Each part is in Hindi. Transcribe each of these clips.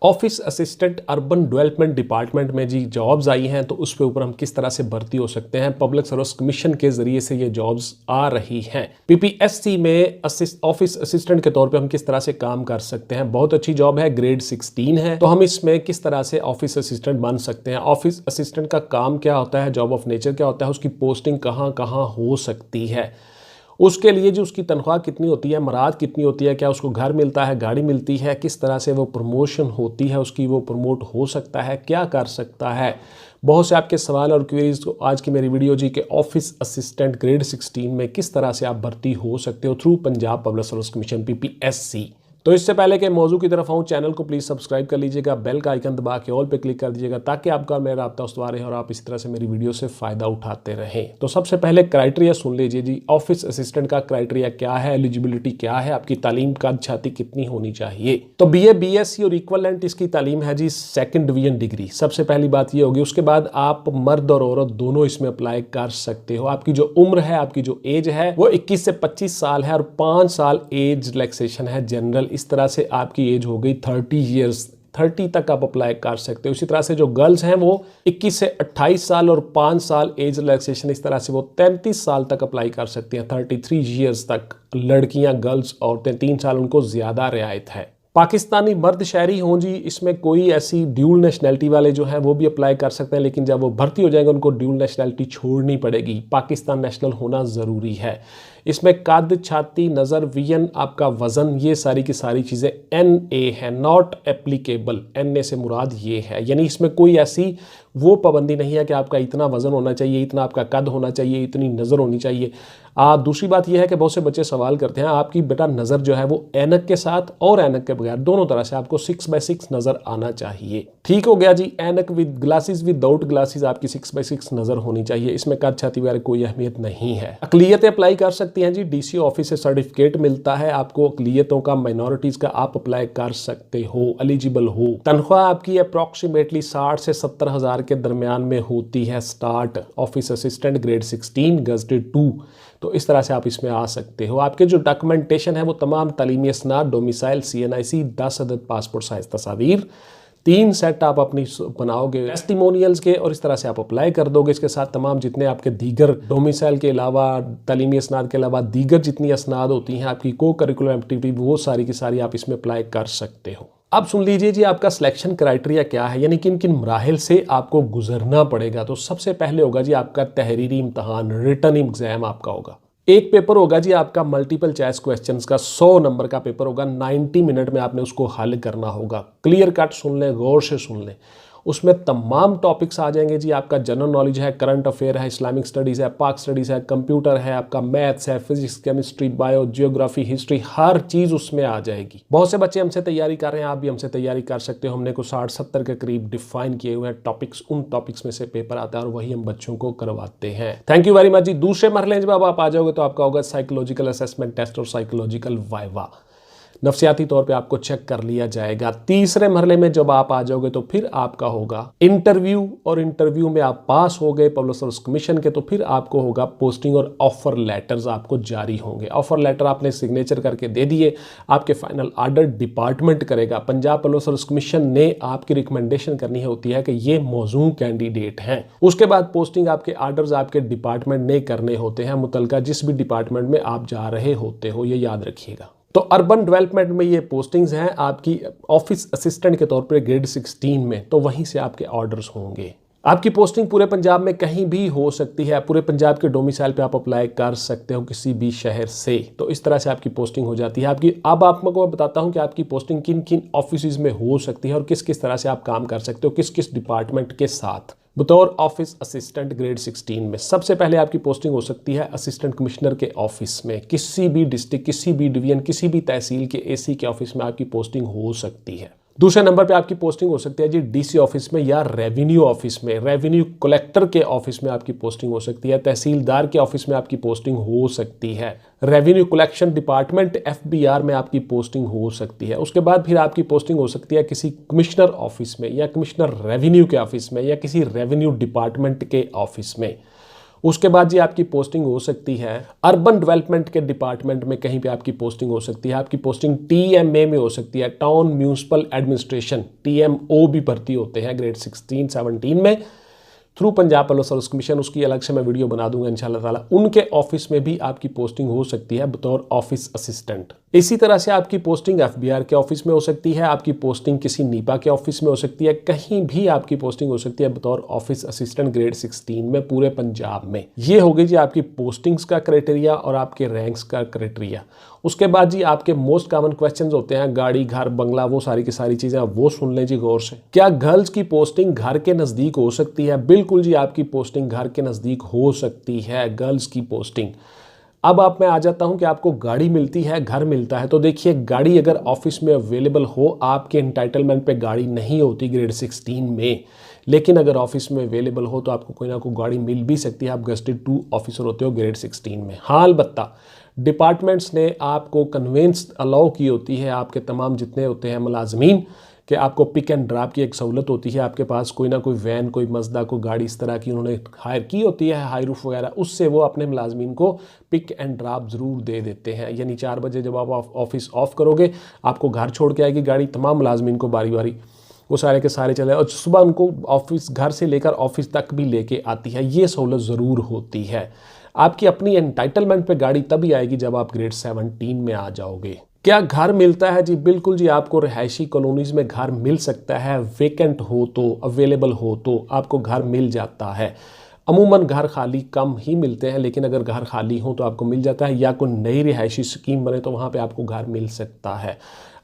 Office assistant urban development department में जी जॉब्स आई हैं, तो उस पे ऊपर हम किस तरह से भर्ती हो सकते हैं। पब्लिक सर्विस कमीशन के जरिए से ये जॉब्स आ रही हैं। पीपीएससी में ऑफिस असिस्टेंट के तौर पे हम किस तरह से काम कर सकते हैं। बहुत अच्छी जॉब है, ग्रेड 16 है। तो हम इसमें किस तरह से ऑफिस असिस्टेंट बन सकते हैं, ऑफिस असिस्टेंट का काम क्या होता है, जॉब ऑफ नेचर क्या होता है, उसकी पोस्टिंग कहाँ कहाँ हो सकती है, उसके लिए जो उसकी तनख्वाह कितनी होती है, मराद कितनी होती है, क्या उसको घर मिलता है, गाड़ी मिलती है, किस तरह से वो प्रमोशन होती है, उसकी वो प्रमोट हो सकता है, क्या कर सकता है। बहुत से आपके सवाल और क्वेरीज को आज की मेरी वीडियो जी के ऑफिस असिस्टेंट ग्रेड 16 में किस तरह से आप भर्ती हो सकते हो through Punjab public service commission PPSC. तो इससे पहले कि मौजू की तरफ आऊँ, चैनल को प्लीज़ सब्सक्राइब कर लीजिएगा, बेल का आइकन दबा के ऑल पे क्लिक कर दीजिएगा ताकि आपका मेरा राब्ता उस्तवार रहे और आप इसी तरह से मेरी वीडियो से फ़ायदा उठाते रहें। तो सबसे पहले क्राइटेरिया सुन लीजिए जी। ऑफिस असिस्टेंट का क्राइटेरिया क्या है, एलिजिबिलिटी क्या है, आपकी तालीम का छाती कितनी होनी चाहिए। तो बीए बीएससी और इक्वलेंट इसकी तालीम है जी 2nd डिवीजन डिग्री, सबसे पहली बात ये होगी। उसके बाद आप मर्द और औरत दोनों इसमें अप्लाई कर सकते हो। आपकी जो उम्र है, आपकी जो एज है वो 21 से 25 साल है और 5 साल एज रिलैक्सेशन है जनरल। इस तरह से आपकी एज हो गई 30 ईयर्स, 30 तक आप अप्लाई कर सकते हो। इसी तरह से जो गर्ल्स हैं वो 21 से 28 साल और 5 साल एज रिलैक्सेशन, इस तरह से वो 33 साल तक अप्लाई कर सकती हैं, 33 ईयर्स तक लड़कियां, गर्ल्स औरतें 3 साल उनको ज़्यादा रियायत है। पाकिस्तानी मर्द शहरी हों जी, इसमें कोई ऐसी ड्यूल नेशनैलिटी वाले जो हैं वो भी अप्लाई कर सकते हैं, लेकिन जब वो भर्ती हो जाएंगे उनको ड्यूल नेशनैलिटी छोड़नी पड़ेगी। पाकिस्तान नेशनल होना ज़रूरी है। इसमें कद, छाती, नज़र, विजन, आपका वज़न, ये सारी की सारी चीज़ें NA है, नॉट एप्लीकेबल। NA से मुराद ये है, यानी इसमें कोई ऐसी वो पाबंदी नहीं है कि आपका इतना वज़न होना चाहिए, इतना आपका कद होना चाहिए, इतनी नज़र होनी चाहिए। दूसरी बात यह है कि बहुत से बच्चे सवाल करते हैं आपकी बेटा नज़र जो है वो ऐनक के साथ और ऐनक के बगैर दोनों तरह से आपको 6/6 नज़र आना चाहिए। ठीक हो गया जी। ऐनक विद ग्लासेस, विदाउट ग्लासेस आपकी 6/6 नज़र होनी चाहिए। इसमें कद, छाती वगैरह कोई अहमियत नहीं है। अकलियतें अप्लाई कर सकती हैं जी, DC ऑफिस से सर्टिफिकेट मिलता है आपको अकलियतों का, माइनॉरिटीज़ का, आप अप्लाई कर सकते हो, एलिजिबल हो। तनख्वाह आपकी अप्रॉक्सीमेटली 60 से 70 हज़ार के दरमियान में होती है start. Office assistant grade 16 gazetted 2, तो इस तरह से आप इसमें आ सकते हो। आपके जो डॉक्यूमेंटेशन है वो तमाम तालीमी असनाद, डोमिसाइल, CNIC, 10 अदद पासपोर्ट साइज तस्वीर, 3 सेट आप अपनी बनाओगे टेस्टिमोनियल्स के, और इस तरह से आप अप्लाई कर दोगे। इसके साथ तमाम जितने आपके दीगर डोमिसाइल के अलावा, तालीमी असनाद के अलावा दीगर जितनी असनाद होती हैं आपकी को करिकुलर एक्टिविटी, वो सारी की सारी आप इसमें अप्लाई कर सकते हो। अब सुन लीजिए जी, आपका सिलेक्शन क्राइटेरिया क्या है, यानी किन किन मराहिल से आपको गुजरना पड़ेगा। तो सबसे पहले होगा जी आपका तहरीरी इम्तहान, रिटन एग्जाम आपका होगा। एक पेपर होगा जी आपका मल्टीपल चॉइस क्वेश्चंस का, 100 नंबर का पेपर होगा। 90 मिनट में आपने उसको हल करना होगा। क्लियर कट सुन लें, गौर से सुन लें। उसमें तमाम टॉपिक्स आ जाएंगे जी। आपका जनरल नॉलेज है, करंट अफेयर है, इस्लामिक स्टडीज़ है, पाक स्टडीज़ है, कंप्यूटर है, आपका मैथ्स है, physics, chemistry, bio, geography, history, हर चीज़ उसमें आ जाएगी। बहुत से बच्चे हमसे तैयारी कर रहे हैं, आप भी हमसे तैयारी कर सकते हो। हमने को 60-70 के करीब डिफाइन किए हुए हैं टॉपिक्स। उन टॉपिक्स में से पेपर आता है और वही हम बच्चों को करवाते हैं। थैंक यू वेरी मच जी। दूसरे मरहले जब आप आ जाओगे तो आपका होगा साइकोलॉजिकल असेसमेंट टेस्ट और साइकोलॉजिकल वाइवा, नफ्सियाती तौर पे आपको चेक कर लिया जाएगा। तीसरे मरहले में जब आप आ जाओगे तो फिर आपका होगा इंटरव्यू, और इंटरव्यू में आप पास हो गए पब्लिक सर्विस कमीशन के तो फिर आपको होगा पोस्टिंग और ऑफर लेटर्स आपको जारी होंगे। ऑफर लेटर आपने सिग्नेचर करके दे दिए, आपके फाइनल ऑर्डर डिपार्टमेंट करेगा। पंजाब पब्लिक सर्विस कमीशन ने आपकी रिकमेंडेशन करनी होती है कि ये मौजूद कैंडिडेट हैं। उसके बाद पोस्टिंग आपके ऑर्डर्स आपके डिपार्टमेंट ने करने होते हैं, मुतलका जिस भी डिपार्टमेंट में आप जा रहे होते हो, ये याद रखिएगा। तो अर्बन डेवलपमेंट में ये पोस्टिंग्स हैं आपकी ऑफिस असिस्टेंट के तौर पे ग्रेड 16 में, तो वहीं से आपके ऑर्डर्स होंगे। आपकी पोस्टिंग पूरे पंजाब में कहीं भी हो सकती है। पूरे पंजाब के डोमिसाइल पे आप अप्लाई कर सकते हो किसी भी शहर से। तो इस तरह से आपकी पोस्टिंग हो जाती है आपकी। अब आपको बताता हूं कि आपकी पोस्टिंग किन किन ऑफिस में हो सकती है और किस किस तरह से आप काम कर सकते हो, किस किस डिपार्टमेंट के साथ। बतौर ऑफिस असिस्टेंट ग्रेड 16 में सबसे पहले आपकी पोस्टिंग हो सकती है असिस्टेंट कमिश्नर के ऑफिस में। किसी भी डिस्ट्रिक्ट, किसी भी डिवीजन, किसी भी तहसील के AC के ऑफिस में आपकी पोस्टिंग हो सकती है। दूसरे नंबर पे आपकी पोस्टिंग हो सकती है जी DC ऑफिस में या रेवेन्यू ऑफिस में। रेवेन्यू कलेक्टर के ऑफिस में आपकी पोस्टिंग हो सकती है। तहसीलदार के ऑफिस में आपकी पोस्टिंग हो सकती है। रेवेन्यू कलेक्शन डिपार्टमेंट FBR में आपकी पोस्टिंग हो सकती है। उसके बाद फिर आपकी पोस्टिंग हो सकती है किसी कमिश्नर ऑफिस में या कमिश्नर रेवेन्यू के ऑफिस में या किसी रेवेन्यू डिपार्टमेंट के ऑफिस में। उसके बाद जी आपकी पोस्टिंग हो सकती है अर्बन डेवलपमेंट के डिपार्टमेंट में, कहीं पे आपकी पोस्टिंग हो सकती है। आपकी पोस्टिंग टीएमए में हो सकती है, टाउन म्यूनिसिपल एडमिनिस्ट्रेशन, टीएमओ भी भर्ती होते हैं ग्रेड 16, 17 में through Punjab public service commission. उसकी अलग से मैं वीडियो बना दूंगा इंशाल्लाह ताला। उनके ऑफिस में भी आपकी पोस्टिंग हो सकती है बतौर ऑफिस असिस्टेंट। इसी तरह से आपकी पोस्टिंग एफबीआर के ऑफिस में हो सकती है, आपकी पोस्टिंग किसी नीपा के ऑफिस में हो सकती है, कहीं भी आपकी पोस्टिंग हो सकती है बतौर ऑफिस असिस्टेंट ग्रेड 16 में पूरे पंजाब में। ये हो गई जी आपकी पोस्टिंग्स का क्राइटेरिया और आपके रैंक्स का क्राइटेरिया। उसके बाद जी आपके मोस्ट कॉमन क्वेश्चंस होते हैं गाड़ी, घर, बंगला, वो सारी की सारी चीजें, वो सुन लें जी गौर से। क्या गर्ल्स की पोस्टिंग घर के नजदीक हो सकती है? बिल्कुल जी, आपकी पोस्टिंग घर के नजदीक हो सकती है, गर्ल्स की पोस्टिंग। अब आप मैं आ जाता हूं कि आपको गाड़ी मिलती है, घर मिलता है। तो देखिए, गाड़ी अगर ऑफिस में अवेलेबल हो, आपके एंटाइटलमेंट पे गाड़ी नहीं होती ग्रेड 16 में, लेकिन अगर ऑफिस में अवेलेबल हो तो आपको कोई ना कोई गाड़ी मिल भी सकती है। आप गेस्टेड 2 ऑफिसर होते हो ग्रेड 16 में। हाँ, अलबत्ता डिपार्टमेंट्स ने आपको कन्वेंस अलाउ की होती है, आपके तमाम जितने होते हैं मुलाजमीन, कि आपको पिक एंड ड्रॉप की एक सहूलत होती है। आपके पास कोई ना कोई वैन, कोई मजदा, कोई गाड़ी इस तरह की उन्होंने हायर की होती है, हाई रूफ वगैरह, उससे वो अपने मुलाजमीन को पिक एंड ड्रॉप ज़रूर दे देते हैं। यानी 4 बजे जब आप ऑफिस ऑफ करोगे, आपको घर छोड़ के आएगी गाड़ी, तमाम मुलाजमीन को बारी बारी वो सारे के सारे चले, और सुबह उनको ऑफिस, घर से लेकर ऑफिस तक भी लेके आती है। ये सहूलत ज़रूर होती है। आपकी अपनी एंटाइटलमेंट पे गाड़ी तभी आएगी जब आप ग्रेड 17 में आ जाओगे। क्या घर मिलता है? जी बिल्कुल जी, आपको रिहायशी कॉलोनीज में घर मिल सकता है। वेकेंट हो तो, अवेलेबल हो तो आपको घर मिल जाता है। अमूमन घर खाली कम ही मिलते हैं, लेकिन अगर घर खाली हो तो आपको मिल जाता है, या कोई नई रिहायशी स्कीम बने तो वहाँ पे आपको घर मिल सकता है।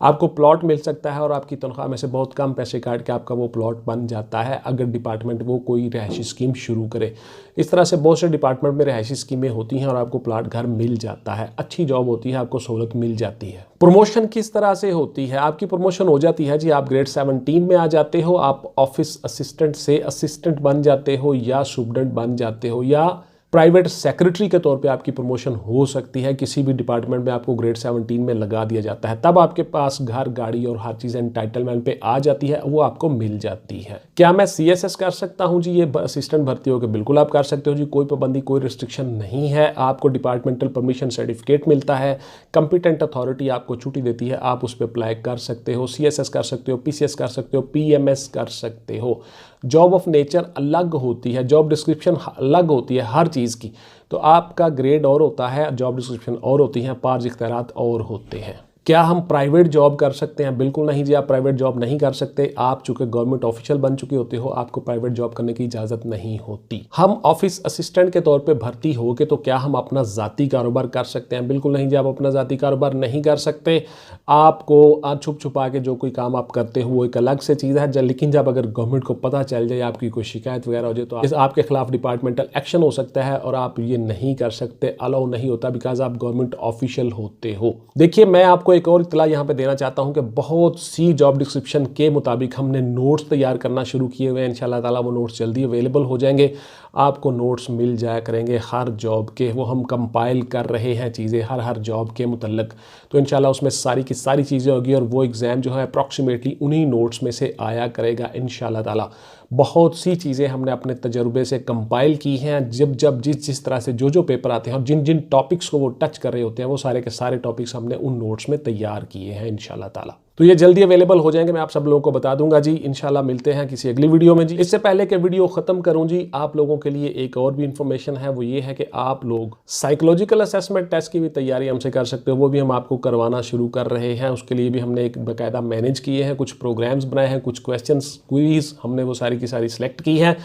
आपको प्लॉट मिल सकता है और आपकी तनख्वाह में से बहुत कम पैसे काट के आपका वो प्लॉट बन जाता है, अगर डिपार्टमेंट वो कोई रिहायशी स्कीम शुरू करे। इस तरह से बहुत से डिपार्टमेंट में रिहायशी स्कीमें होती हैं और आपको प्लॉट घर मिल जाता है। अच्छी जॉब होती है, आपको सहूलत मिल जाती है। प्रमोशन किस तरह से होती है? आपकी प्रमोशन हो जाती है जी, आप ग्रेड 17 में आ जाते हो, आप ऑफिस असिस्टेंट से असिस्टेंट बन जाते हो, या सुपरडेंट बन जाते हो, या प्राइवेट सेक्रेटरी के तौर पे आपकी प्रमोशन हो सकती है। किसी भी डिपार्टमेंट में आपको ग्रेड 17 में लगा दिया जाता है, तब आपके पास घर, गाड़ी और हर चीज़ एंटाइटलमेंट पे आ जाती है, वो आपको मिल जाती है। क्या मैं CSS कर सकता हूं जी ये असिस्टेंट भर्ती हो के? बिल्कुल आप कर सकते हो जी, कोई पाबंदी, कोई रिस्ट्रिक्शन नहीं है। आपको डिपार्टमेंटल परमिशन सर्टिफिकेट मिलता है, कंपिटेंट अथॉरिटी आपको छुट्टी देती है, आप उस पर अप्लाई कर सकते हो। CSS कर सकते हो, PCS कर सकते हो, PMS कर सकते हो। जॉब ऑफ नेचर अलग होती है, जॉब डिस्क्रिप्शन अलग होती है हर चीज़ की। तो आपका ग्रेड और होता है, जॉब डिस्क्रिप्शन और होती हैं, पार्ज इख्तियारात और होते हैं। क्या हम प्राइवेट जॉब कर सकते हैं? बिल्कुल नहीं जी, आप प्राइवेट जॉब नहीं कर सकते। आप चूंकि गवर्नमेंट ऑफिशियल बन चुके होते हो, आपको प्राइवेट जॉब करने की इजाज़त नहीं होती। हम ऑफिस असिस्टेंट के तौर पे भर्ती हो के तो क्या हम अपना ज़ाती कारोबार कर सकते हैं? बिल्कुल नहीं जी, आप अपना ज़ाती कारोबार नहीं कर सकते। आपको छुप छुपा के जो कोई काम आप करते हो वो एक अलग से चीज़ है, लेकिन जब अगर गवर्नमेंट को पता चल जाए, आपकी कोई शिकायत वगैरह हो जाए, तो आपके खिलाफ डिपार्टमेंटल एक्शन हो सकता है और आप ये नहीं कर सकते, अलाउ नहीं होता, बिकॉज आप गवर्नमेंट ऑफिशियल होते हो। देखिए, मैं आपको एक और इत्तला यहाँ पे देना चाहता हूँ कि बहुत सी जॉब डिस्क्रिप्शन के मुताबिक हमने नोट्स तैयार करना शुरू किए हुए हैं। इंशाल्लाह ताला वो नोट्स जल्दी अवेलेबल हो जाएंगे, आपको नोट्स मिल जाया करेंगे हर जॉब के। वो हम कंपाइल कर रहे हैं चीज़ें हर जॉब के मुतल्लक, तो इंशाल्लाह उसमें सारी की सारी चीज़ें होगी और वो एग्ज़ाम जो है अप्रॉक्सीमेटली उन्हीं नोट्स में से आया करेगा इंशाल्लाह ताला। बहुत सी चीज़ें हमने अपने तजर्बे से कंपाइल की हैं। जब जिस तरह से जो पेपर आते हैं और जिन जिन टॉपिक्स को वो टच कर रहे होते हैं, वो सारे के सारे टॉपिक्स हमने उन नोट्स में तैयार किए हैं इंशाल्लाह ताला। तो ये जल्दी अवेलेबल हो जाएंगे, मैं आप सब लोगों को बता दूंगा जी। इंशाल्लाह मिलते हैं किसी अगली वीडियो में जी। इससे पहले कि वीडियो ख़त्म करूं जी, आप लोगों के लिए एक और भी इंफॉर्मेशन है, वो ये है कि आप लोग साइकोलॉजिकल असेसमेंट टेस्ट की भी तैयारी हमसे कर सकते हो। वो भी हम आपको करवाना शुरू कर रहे हैं। उसके लिए भी हमने एक बाकायदा मैनेज किए हैं, कुछ प्रोग्राम्स बनाए हैं, कुछ क्वेश्चंस, क्विज हमने वो सारी की सारी सिलेक्ट की है।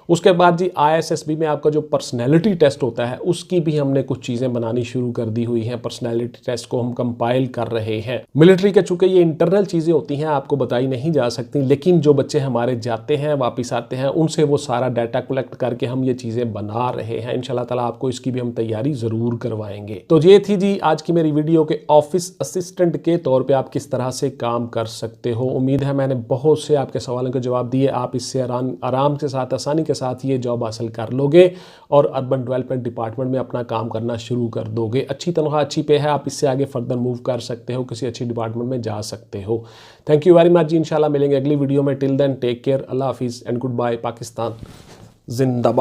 उसके बाद जी ISSB में आपका जो पर्सनैलिटी टेस्ट होता है, उसकी भी हमने कुछ चीज़ें बनानी शुरू कर दी हुई हैं। पर्सनैलिटी टेस्ट को हम कंपाइल कर रहे हैं। मिलिट्री के चूँकि ये इंटरनल चीज़ें होती हैं, आपको बताई नहीं जा सकती, लेकिन जो बच्चे हमारे जाते हैं, वापस आते हैं, उनसे वो सारा डाटा कलेक्ट करके हम ये चीज़ें बना रहे हैं। इंशाल्लाह ताला आपको इसकी भी हम तैयारी ज़रूर करवाएंगे। तो ये थी जी आज की मेरी वीडियो के ऑफिस असिस्टेंट के तौर पर आप किस तरह से काम कर सकते हो। उम्मीद है मैंने बहुत से आपके सवालों के जवाब दिए। आप इससे आराम के साथ, आसानी के साथ ये जॉब हासिल कर लोगे और अर्बन डेवलपमेंट डिपार्टमेंट में अपना काम करना शुरू कर दोगे। अच्छी तनख्वाह, अच्छी पे है, आप इससे आगे फर्दर मूव कर सकते हो, किसी अच्छी डिपार्टमेंट में जा सकते हो। थैंक यू वेरी मच जी। इंशाल्लाह मिलेंगे अगली वीडियो में। टिल देन टेक केयर, अल्लाह हाफिज़ एंड गुड बाय। पाकिस्तान जिंदाबाद।